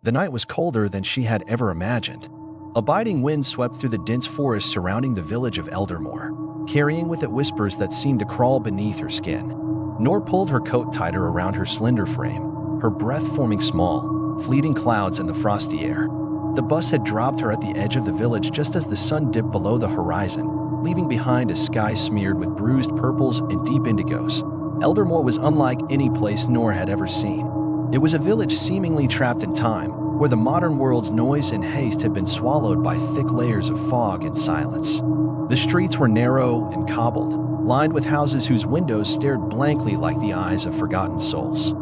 The night was colder than she had ever imagined. A biting wind swept through the dense forest surrounding the village of Eldermoor, carrying with it whispers that seemed to crawl beneath her skin. Noor pulled her coat tighter around her slender frame, her breath forming small, fleeting clouds in the frosty air. The bus had dropped her at the edge of the village just as the sun dipped below the horizon, leaving behind a sky smeared with bruised purples and deep indigos. Eldermoor was unlike any place Noor had ever seen. It was a village seemingly trapped in time, where the modern world's noise and haste had been swallowed by thick layers of fog and silence. The streets were narrow and cobbled, lined with houses whose windows stared blankly like the eyes of forgotten souls.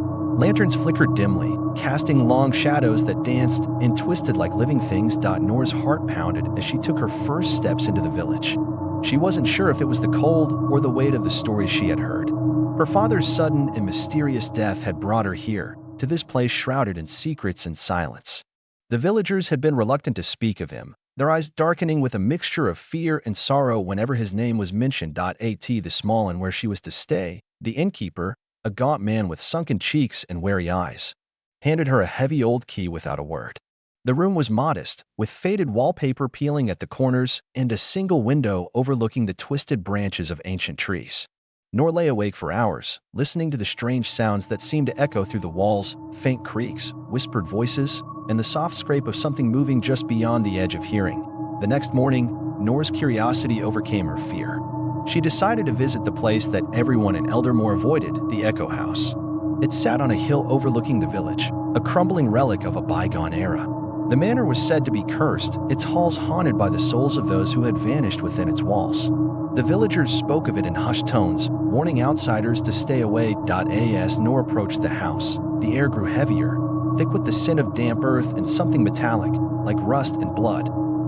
Lanterns flickered dimly, casting long shadows that danced and twisted like living things. Noor's heart pounded as she took her first steps into the village. She wasn't sure if it was the cold or the weight of the stories she had heard. Her father's sudden and mysterious death had brought her here, to this place shrouded in secrets and silence. The villagers had been reluctant to speak of him, their eyes darkening with a mixture of fear and sorrow whenever his name was mentioned. The small inn where she was to stay, the innkeeper, a gaunt man with sunken cheeks and wary eyes, handed her a heavy old key without a word. The room was modest, with faded wallpaper peeling at the corners and a single window overlooking the twisted branches of ancient trees. Noor lay awake for hours, listening to the strange sounds that seemed to echo through the walls, faint creaks, whispered voices, and the soft scrape of something moving just beyond the edge of hearing. The next morning, Noor's curiosity overcame her fear. She decided to visit the place that everyone in Eldermoor avoided, the Echo House. It sat on a hill overlooking the village, a crumbling relic of a bygone era. The manor was said to be cursed, its halls haunted by the souls of those who had vanished within its walls. The villagers spoke of it in hushed tones, warning outsiders to stay away. As Noor approached the house, the air grew heavier, thick with the scent of damp earth and something metallic, like rust and blood.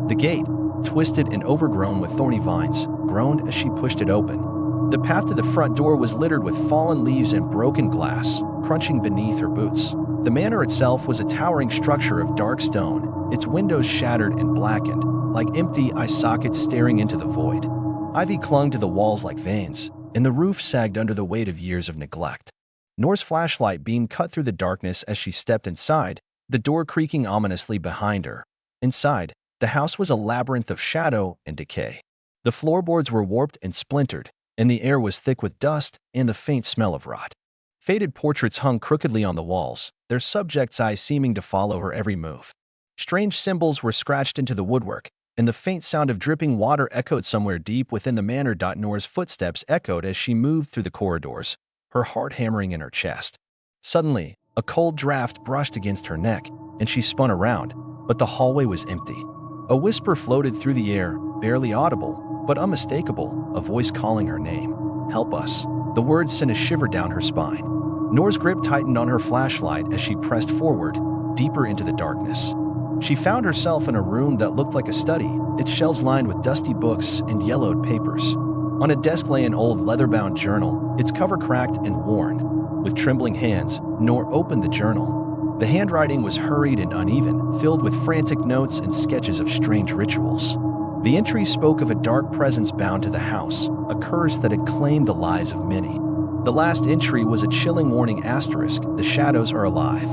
The gate, twisted and overgrown with thorny vines, groaned as she pushed it open. The path to the front door was littered with fallen leaves and broken glass, crunching beneath her boots. The manor itself was a towering structure of dark stone, its windows shattered and blackened, like empty eye sockets staring into the void. Ivy clung to the walls like veins, and the roof sagged under the weight of years of neglect. Noor's flashlight beam cut through the darkness as she stepped inside, the door creaking ominously behind her. Inside, the house was a labyrinth of shadow and decay. The floorboards were warped and splintered, and the air was thick with dust and the faint smell of rot. Faded portraits hung crookedly on the walls, their subjects' eyes seeming to follow her every move. Strange symbols were scratched into the woodwork, and the faint sound of dripping water echoed somewhere deep within the manor. Noor's footsteps echoed as she moved through the corridors, her heart hammering in her chest. Suddenly, a cold draft brushed against her neck, and she spun around, but the hallway was empty. A whisper floated through the air, barely audible, but unmistakable, a voice calling her name. "Help us." The words sent a shiver down her spine. Noor's grip tightened on her flashlight as she pressed forward, deeper into the darkness. She found herself in a room that looked like a study, its shelves lined with dusty books and yellowed papers. On a desk lay an old leather-bound journal, its cover cracked and worn. With trembling hands, Noor opened the journal. The handwriting was hurried and uneven, filled with frantic notes and sketches of strange rituals. The entries spoke of a dark presence bound to the house, a curse that had claimed the lives of many. The last entry was a chilling warning asterisk: the shadows are alive.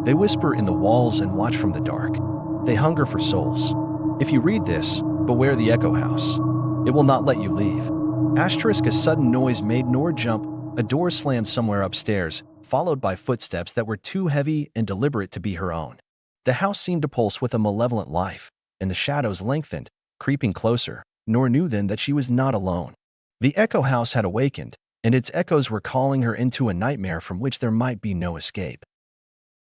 They whisper in the walls and watch from the dark. They hunger for souls. If you read this, beware the Echo House. It will not let you leave. Asterisk. A sudden noise made Noor jump. A door slammed somewhere upstairs, followed by footsteps that were too heavy and deliberate to be her own. The house seemed to pulse with a malevolent life, and the shadows lengthened, creeping closer. Noor knew then that she was not alone. The Echo House had awakened, and its echoes were calling her into a nightmare from which there might be no escape.